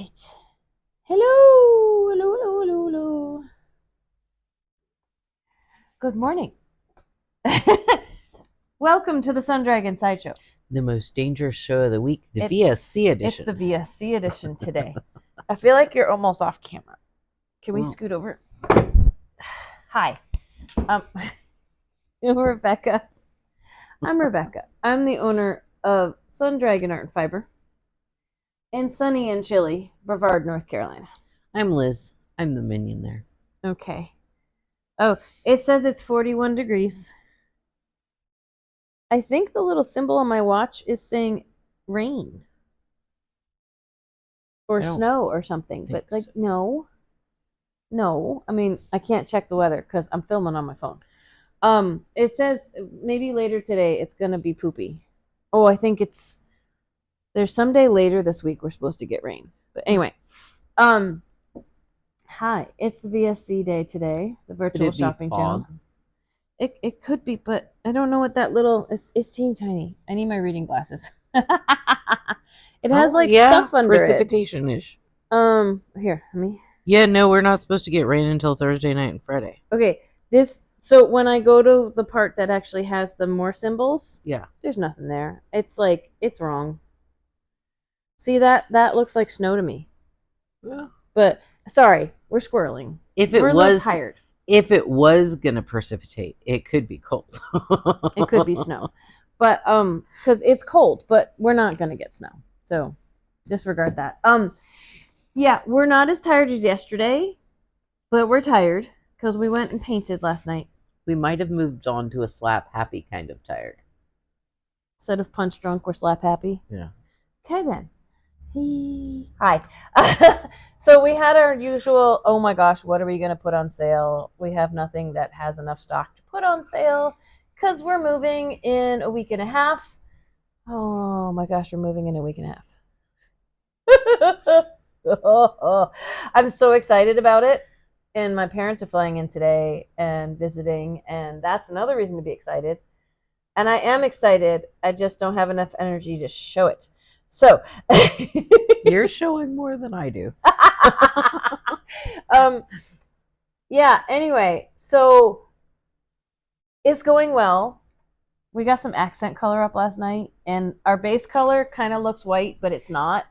right. Hello. Hello, hello, hello, hello. Good morning. Welcome to the Sun Dragon Sideshow. The most dangerous show of the week, the VSC edition. It's the VSC edition today. I feel like you're almost off camera. Can we scoot over? Hi. I'm Rebecca. I'm Rebecca. I'm the owner of Sun Dragon Art and Fiber in sunny and chilly Brevard, North Carolina. I'm Liz. I'm the minion there. Okay. Oh, it says it's 41 degrees. I think the little symbol on my watch is saying rain or snow or something, but like, so. No. I mean, I can't check the weather because I'm filming on my phone. It says maybe later today it's gonna be poopy. Oh, I think there's some day later this week we're supposed to get rain. But anyway, hi, it's the VSC day today, the virtual shopping channel. It could be, but I don't know what that little. It's teeny tiny. I need my reading glasses. It has stuff under precipitation-ish. it. Here, let me. Yeah, no, we're not supposed to get rain until Thursday night and Friday. Okay, so when I go to the part that actually has the more symbols, yeah, there's nothing there. It's like it's wrong. See that looks like snow to me. Yeah. But sorry, we're squirreling. We're tired. If it was gonna precipitate, it could be cold. It could be snow, but because it's cold, but we're not gonna get snow, so disregard that. Yeah, we're not as tired as yesterday, but we're tired because we went and painted last night. We might have moved on to a slap happy kind of tired. Instead of punch drunk, we're slap happy. Yeah. Okay then. Hi. So we had our usual, oh my gosh, what are we going to put on sale? We have nothing that has enough stock to put on sale because we're moving in a week and a half. Oh my gosh, we're moving in a week and a half. I'm so excited about it. And my parents are flying in today and visiting, and that's another reason to be excited. And I am excited. I just don't have enough energy to show it. So you're showing more than I do. Yeah, anyway, so it's going well. We got some accent color up last night, and our base color kind of looks white, but it's not.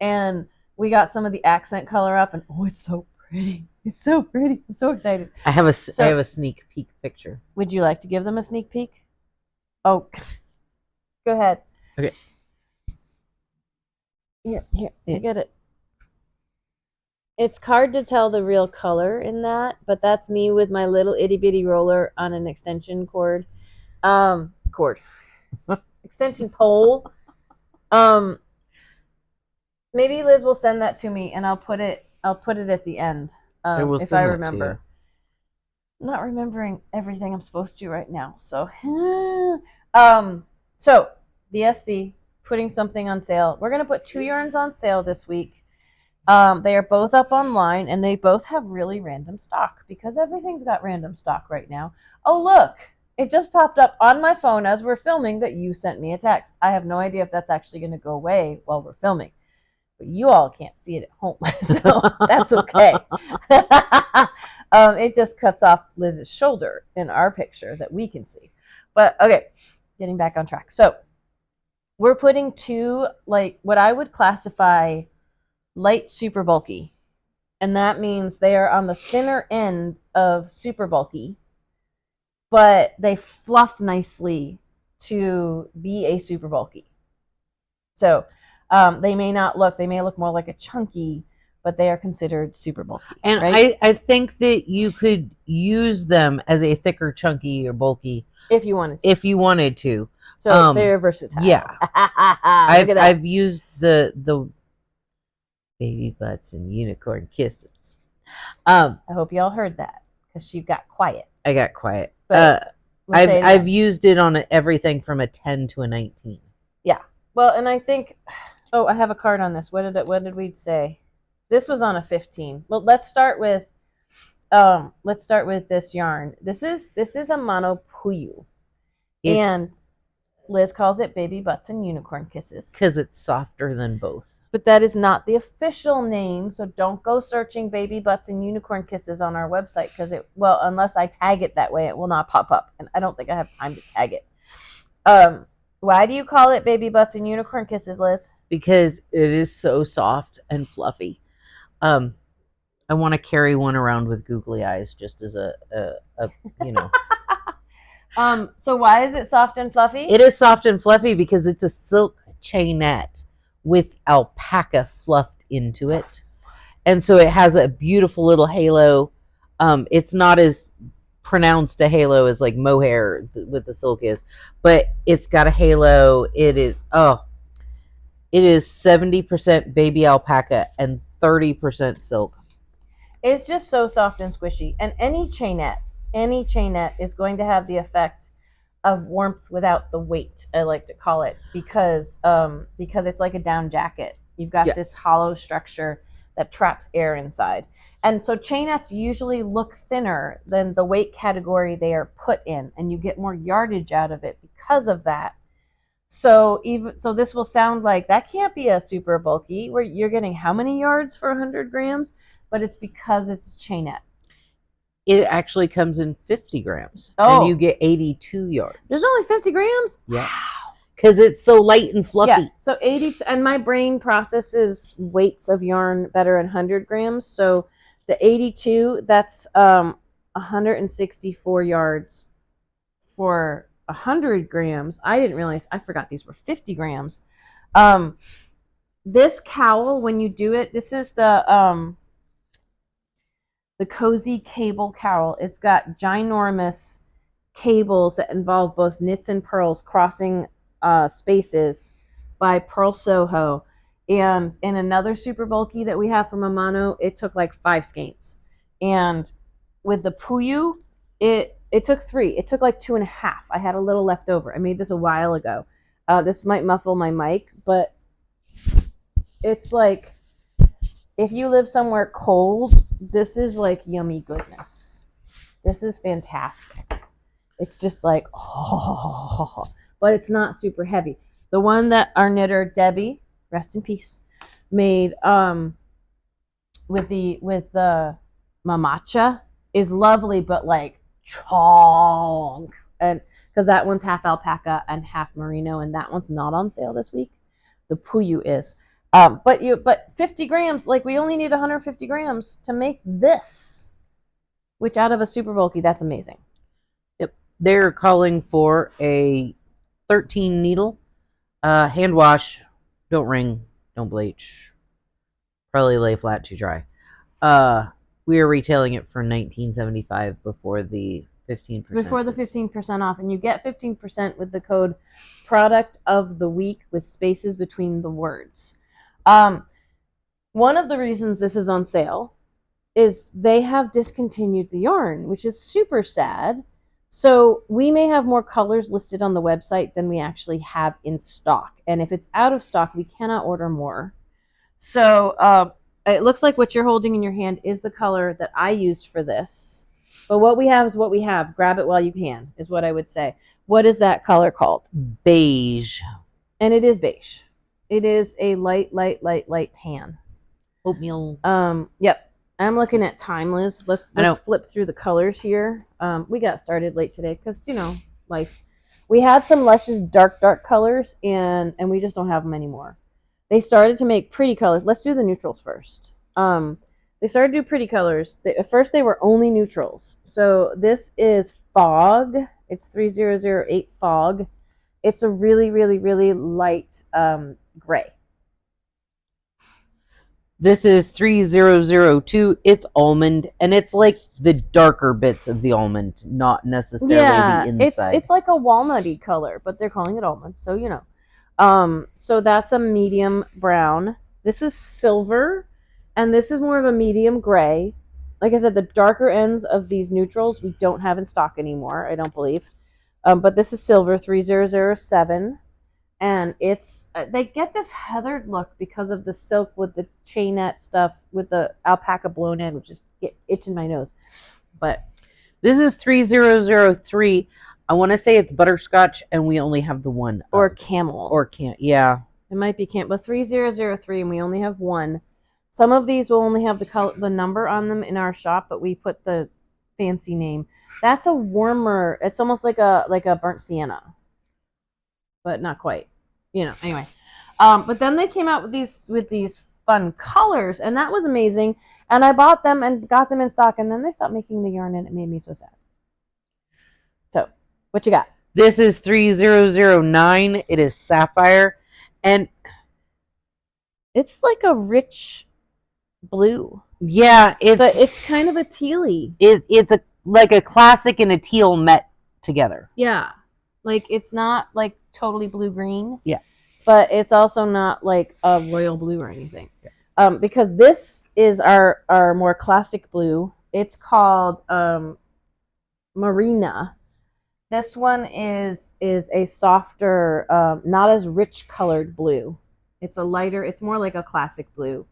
And we got some of the accent color up, and oh, it's so pretty. It's so pretty. I'm so excited. I have a sneak peek picture. Would you like to give them a sneak peek? Oh, go ahead. Okay. Here, I get it. It's hard to tell the real color in that, but that's me with my little itty bitty roller on an extension cord. Extension pole. Maybe Liz will send that to me and I'll put it at the end. If I remember. I'm not remembering everything I'm supposed to right now. So so VSC putting something on sale. We're gonna put 2 yarns on sale this week. They are both up online and they both have really random stock because everything's got random stock right now. Oh look, it just popped up on my phone as we're filming that you sent me a text. I have no idea if that's actually gonna go away while we're filming. But you all can't see it at home, so that's okay. It just cuts off Liz's shoulder in our picture that we can see. But okay, getting back on track. So we're putting 2, like what I would classify light super bulky. And that means they are on the thinner end of super bulky, but they fluff nicely to be a super bulky. So they may look more like a chunky, but they are considered super bulky. And right? I think that you could use them as a thicker, chunky, or bulky if you wanted to. So they're versatile. Yeah. I've used the baby butts and unicorn kisses. I hope y'all heard that because she got quiet. I got quiet. But I've used it on everything from a 10 to a 19. Yeah. Well, and I think, I have a card on this. What did we say? This was on a 15. Well, let's start with this yarn. This is Amano Puyu, and Liz calls it baby butts and unicorn kisses because it's softer than both. But that is not the official name, so don't go searching baby butts and unicorn kisses on our website because unless I tag it that way, it will not pop up, and I don't think I have time to tag it. Why do you call it baby butts and unicorn kisses, Liz? Because it is so soft and fluffy. I want to carry one around with googly eyes just as a So why is it soft and fluffy? It is soft and fluffy because it's a silk chainette with alpaca fluffed into it. And so it has a beautiful little halo. It's not as pronounced a halo as like mohair with the silk is, but it's got a halo. It is 70% baby alpaca and 30% silk. It's just so soft and squishy. And any chainette is going to have the effect of warmth without the weight, I like to call it, because it's like a down jacket. You've got this hollow structure that traps air inside. And so chainettes usually look thinner than the weight category they are put in, and you get more yardage out of it because of that. So this will sound like that can't be a super bulky, where you're getting how many yards for 100 grams, but it's because it's a chainette. It actually comes in 50 grams. Oh. And you get 82 yards. There's only 50 grams? Yeah. Wow. Because it's so light and fluffy. Yeah. So 80, and my brain processes weights of yarn better in 100 grams. So the 82, that's 164 yards for 100 grams. I didn't realize, I forgot these were 50 grams. This cowl, when you do it, this is the Cozy Cable Cowl. It's got ginormous cables that involve both knits and purls crossing spaces by Pearl Soho. And in another super bulky that we have from Amano, it took like 5 skeins. And with the Puyu, it took 3. It took like 2.5. I had a little left over. I made this a while ago. This might muffle my mic, but it's like, if you live somewhere cold, this is like yummy goodness. This is fantastic. It's just like, oh, but it's not super heavy. The one that our knitter, Debbie, rest in peace, made with the mamacha is lovely, but like chonk. And because that one's half alpaca and half merino, and that one's not on sale this week. The Puyu is. But 50 grams, like we only need 150 grams to make this, which out of a super bulky, that's amazing. Yep. They're calling for a 13 needle, hand wash, don't wring, don't bleach, probably lay flat to dry. We are retailing it for $19.75 before the 15%. Before the 15% off, and you get 15% with the code product of the week with spaces between the words. One of the reasons this is on sale is they have discontinued the yarn, which is super sad. So we may have more colors listed on the website than we actually have in stock. And if it's out of stock, we cannot order more. So it looks like what you're holding in your hand is the color that I used for this. But what we have is what we have. Grab it while you can, is what I would say. What is that color called? Beige. And it is beige. It is a light tan. Oatmeal. Yep. I'm looking at Timeless. Let's flip through the colors here. We got started late today because, life. We had some luscious dark colors, and we just don't have them anymore. They started to make pretty colors. Let's do the neutrals first. They started to do pretty colors. At first, they were only neutrals. So this is Fog. It's 3008 Fog. It's a really, really, really light gray. This is 3002. It's almond, and it's like the darker bits of the almond, not necessarily the inside. It's like a walnutty color, but they're calling it almond, so you know. So that's a medium brown. This is silver, and this is more of a medium gray. Like I said, the darker ends of these neutrals we don't have in stock anymore, I don't believe. But this is silver, 3007. And it's they get this heathered look because of the silk with the chainette stuff with the alpaca blown in, which is itching my nose. But this is 3003. I want to say it's butterscotch, and we only have the one. Or camel. Yeah. It might be camp, but 3003, and we only have one. Some of these will only have the number on them in our shop, but we put the fancy name. That's a warmer. It's almost like a burnt sienna, but not quite. Anyway. But then they came out with these fun colors, and that was amazing. And I bought them and got them in stock, and then they stopped making the yarn, and it made me so sad. So, what you got? This is 3009. It is sapphire, and it's like a rich blue. Yeah, it's kind of a tealy. It's like a classic and a teal met together. Yeah, like it's not like totally blue green. Yeah, but it's also not like a royal blue or anything. Yeah. Because this is our more classic blue. It's called Marina. This one is a softer, not as rich colored blue. It's a lighter. It's more like a classic blue.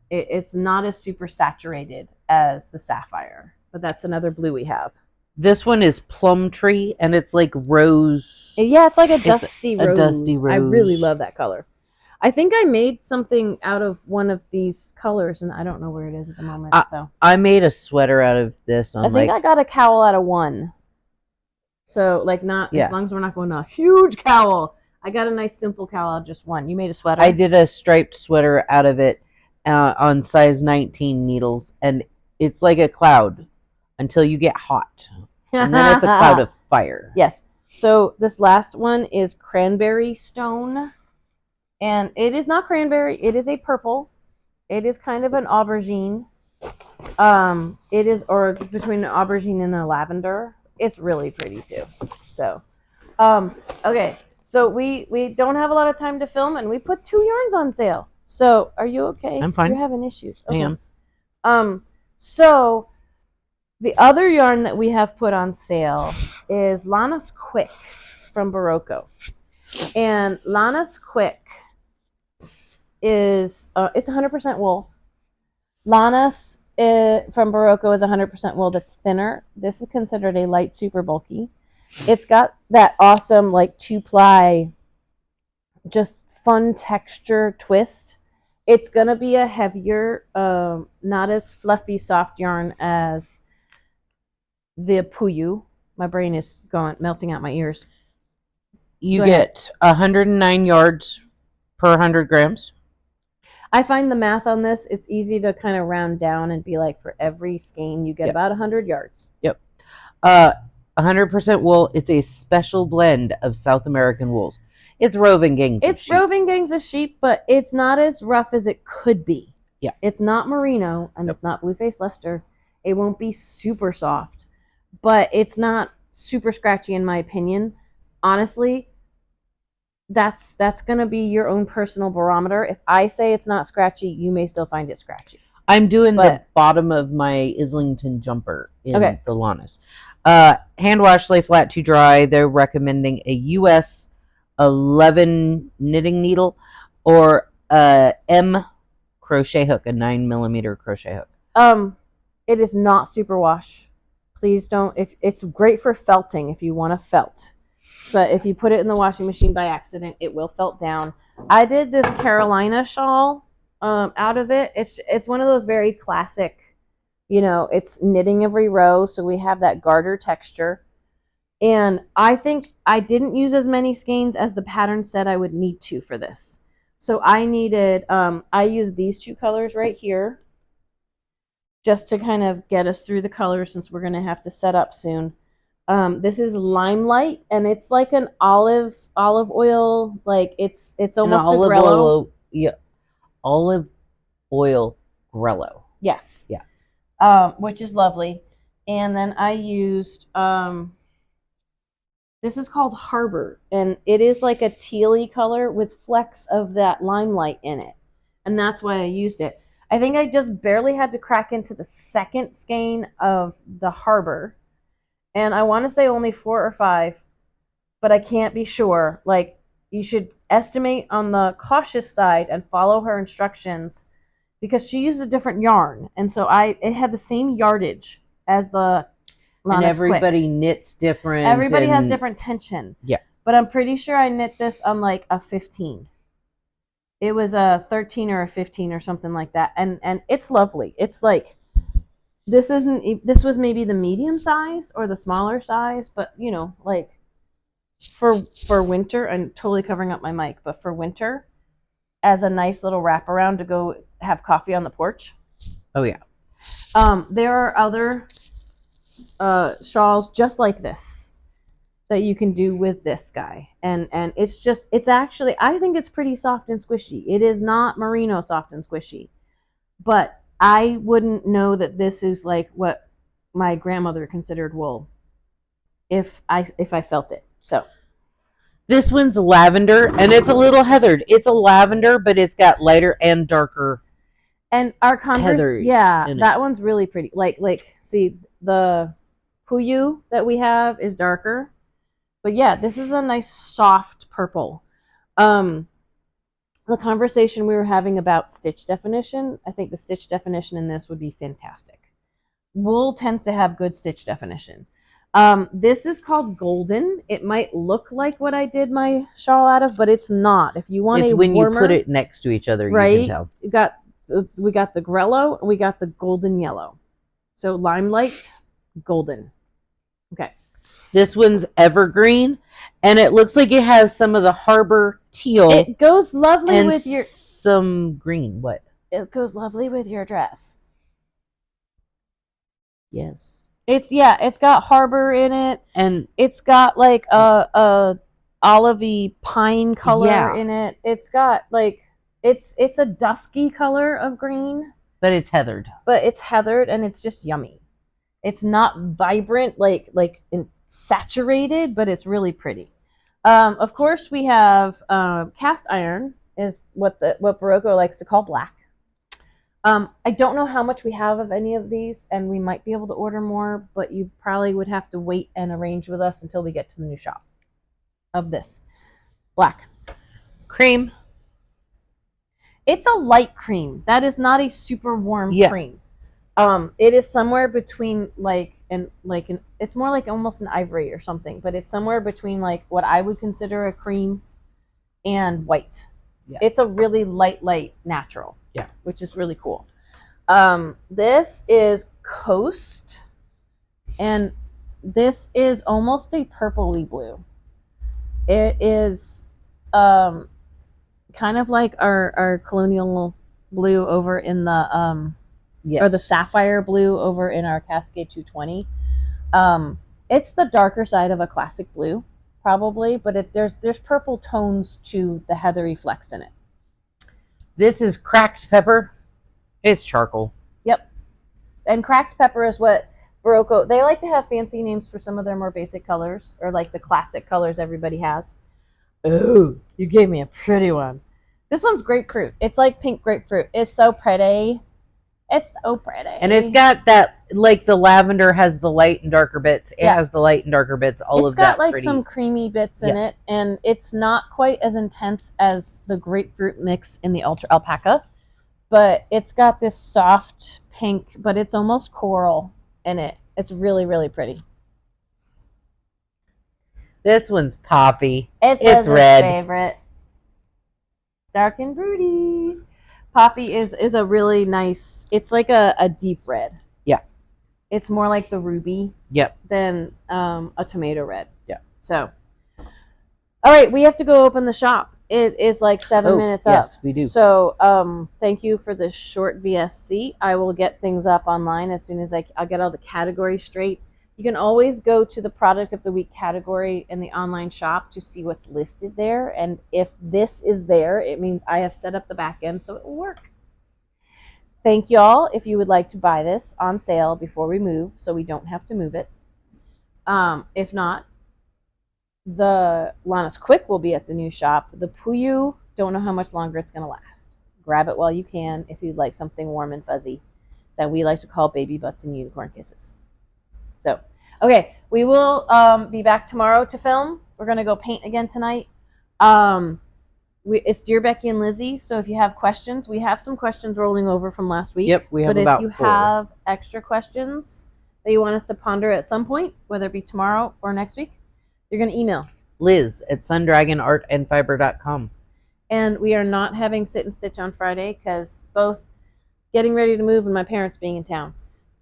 It's not as super saturated as the sapphire, but that's another blue we have. This one is plum tree, and it's like rose. Yeah, it's like a dusty rose. A dusty rose. I really love that color. I think I made something out of one of these colors, and I don't know where it is at the moment. So I made a sweater out of this. I think I got a cowl out of one. So like as long as we're not going to a huge cowl. I got a nice simple cowl out of just one. You made a sweater? I did a striped sweater out of it on size 19 needles, and it's like a cloud until you get hot. And then it's a cloud of fire. Yes. So this last one is cranberry stone. And it is not cranberry. It is a purple. It is kind of an aubergine. It is, or between an aubergine and a lavender. It's really pretty too. So, okay. So we don't have a lot of time to film, and we put 2 yarns on sale. So are you okay? I'm fine. You're having issues. Okay. I am. So the other yarn that we have put on sale is Lanas Quick from Berroco. And Lanas Quick is, it's 100% wool. Lanas from Berroco is 100% wool that's thinner. This is considered a light super bulky. It's got that awesome like 2-ply, just fun texture twist. It's going to be a heavier, not as fluffy soft yarn as the Puyu. My brain is melting out my ears. You get 109 yards per 100 grams. I find the math on this, it's easy to kind of round down and be like, for every skein, you get about 100 yards. Yep. 100% wool. It's a special blend of South American wools. It's roving gangs of sheep. It's roving gangs of sheep, but it's not as rough as it could be. Yeah. It's not merino, and it's not Blueface Leicester. It won't be super soft, but it's not super scratchy in my opinion. Honestly, that's going to be your own personal barometer. If I say it's not scratchy, you may still find it scratchy. I'm doing the bottom of my Islington jumper in the Lanas. Hand wash, lay flat to dry. They're recommending a US 11 knitting needle or a M crochet hook, a 9mm crochet hook. It is not super wash. Please don't. If it's great for felting if you want to felt. But if you put it in the washing machine by accident, it will felt down. I did this Carolina shawl out of it. It's one of those very classic, it's knitting every row, so we have that garter texture. And I think I didn't use as many skeins as the pattern said I would need to for this. So I used these 2 colors right here just to kind of get us through the colors since we're going to have to set up soon. This is Limelight, and it's like an olive oil, like it's almost a grello. Olive oil grello. Yes. Yeah. Which is lovely. And then I used this is called Harbor, and it is like a tealy color with flecks of that Limelight in it, and that's why I used it. I think I just barely had to crack into the second skein of the Harbor. And I want to say only 4 or 5, but I can't be sure. Like, you should estimate on the cautious side and follow her instructions because she used a different yarn. And so it had the same yardage as the Lanas And everybody Quick. knits different. Everybody has different tension. Yeah. but I'm pretty sure I knit this on like a 15. It was a 13 or a 15 or something like that, and it's lovely. It's like this was maybe the medium size or the smaller size, but you know, like for winter, I'm totally covering up my mic, but for winter, as a nice little wraparound to go have coffee on the porch. Oh yeah. There are other shawls just like this that you can do with this guy, and it's actually, I think it's pretty soft and squishy. It is not merino soft and squishy, but I wouldn't know that this is like what my grandmother considered wool if I felt it. So this one's lavender, and it's a little heathered. It's a lavender, but it's got lighter and darker. And our Converse, heathers yeah, in it. that one's really pretty. Like see, the Puyu that we have is darker, but yeah, this is a nice soft purple. The conversation we were having about stitch definition, I think the stitch definition in this would be fantastic. Wool tends to have good stitch definition. This is called golden. It might look like what I did my shawl out of, but it's not. If you want It's a when warmer, you put it next to each other, right? you can tell. We got the grello and we got the golden yellow. So limelight, golden. Okay. This one's evergreen, and it looks like it has some of the harbor teal. It goes lovely and with your some green. What? It goes lovely with your dress. Yes. It's got harbor in it, and it's got like a olivey pine color in it. It's got like it's a dusky color of green, but it's heathered. And it's just yummy. It's not vibrant like saturated, but it's really pretty. Of course, we have cast iron is what Berroco likes to call black. I don't know how much we have of any of these, and we might be able to order more, but you probably would have to wait and arrange with us until we get to the new shop of this. Black. Cream. It's a light cream. That is not a super warm cream. It is somewhere between it's more like almost an ivory or something, but it's somewhere between like what I would consider a cream and white. Yeah. It's a really light natural. Yeah. Which is really cool. This is Coast, and this is almost a purpley blue. It is kind of like our colonial blue over in the or the sapphire blue over in our Cascade 220. It's the darker side of a classic blue, probably, but there's purple tones to the heathery flecks in it. This is cracked pepper. It's charcoal. Yep. And cracked pepper is what Berroco, they like to have fancy names for some of their more basic colors, or like the classic colors everybody has. Ooh, you gave me a pretty one. This one's grapefruit. It's like pink grapefruit. It's so pretty. It's so pretty. And it's got that, like the lavender has the light and darker bits. It has the light and darker bits. All of that. It's got like some creamy bits in it, and it's not quite as intense as the grapefruit mix in the Ultra Alpaca, but it's got this soft pink, but it's almost coral in it. It's really, really pretty. This one's Poppy. It's red. Favorite. Dark and broody. Poppy is a really nice, it's like a deep red. Yeah. It's more like the ruby than a tomato red. Yeah. So, all right, we have to go open the shop. It is like 7 minutes up. Yes, we do. So thank you for this short VSC. I will get things up online as soon as I'll get all the categories straight. You can always go to the product of the week category in the online shop to see what's listed there. And if this is there, it means I have set up the back end so it will work. Thank y'all. If you would like to buy this on sale before we move, so we don't have to move it. If not, the Lanas Quick will be at the new shop. The Puyu, don't know how much longer it's going to last. Grab it while you can if you'd like something warm and fuzzy that we like to call baby butts and unicorn kisses. So, okay, we will be back tomorrow to film. We're going to go paint again tonight. It's Dear Becky and Lizzie, so if you have questions, we have some questions rolling over from last week. Yep, we have about 4. But if you have extra questions that you want us to ponder at some point, whether it be tomorrow or next week, you're going to email. Liz at sundragonartandfiber.com. And we are not having sit and stitch on Friday because both getting ready to move and my parents being in town.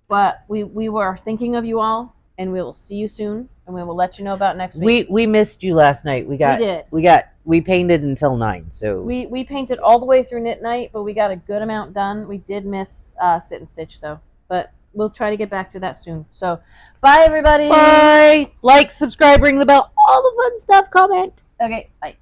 But we were thinking of you all, and we will see you soon, and we will let you know about next week. We missed you last night. We did. We painted until 9. So we painted all the way through knit night, but we got a good amount done. We did miss sit and stitch though, but we'll try to get back to that soon. So bye everybody. Bye. Like, subscribe, ring the bell, all the fun stuff. Comment. Okay, bye.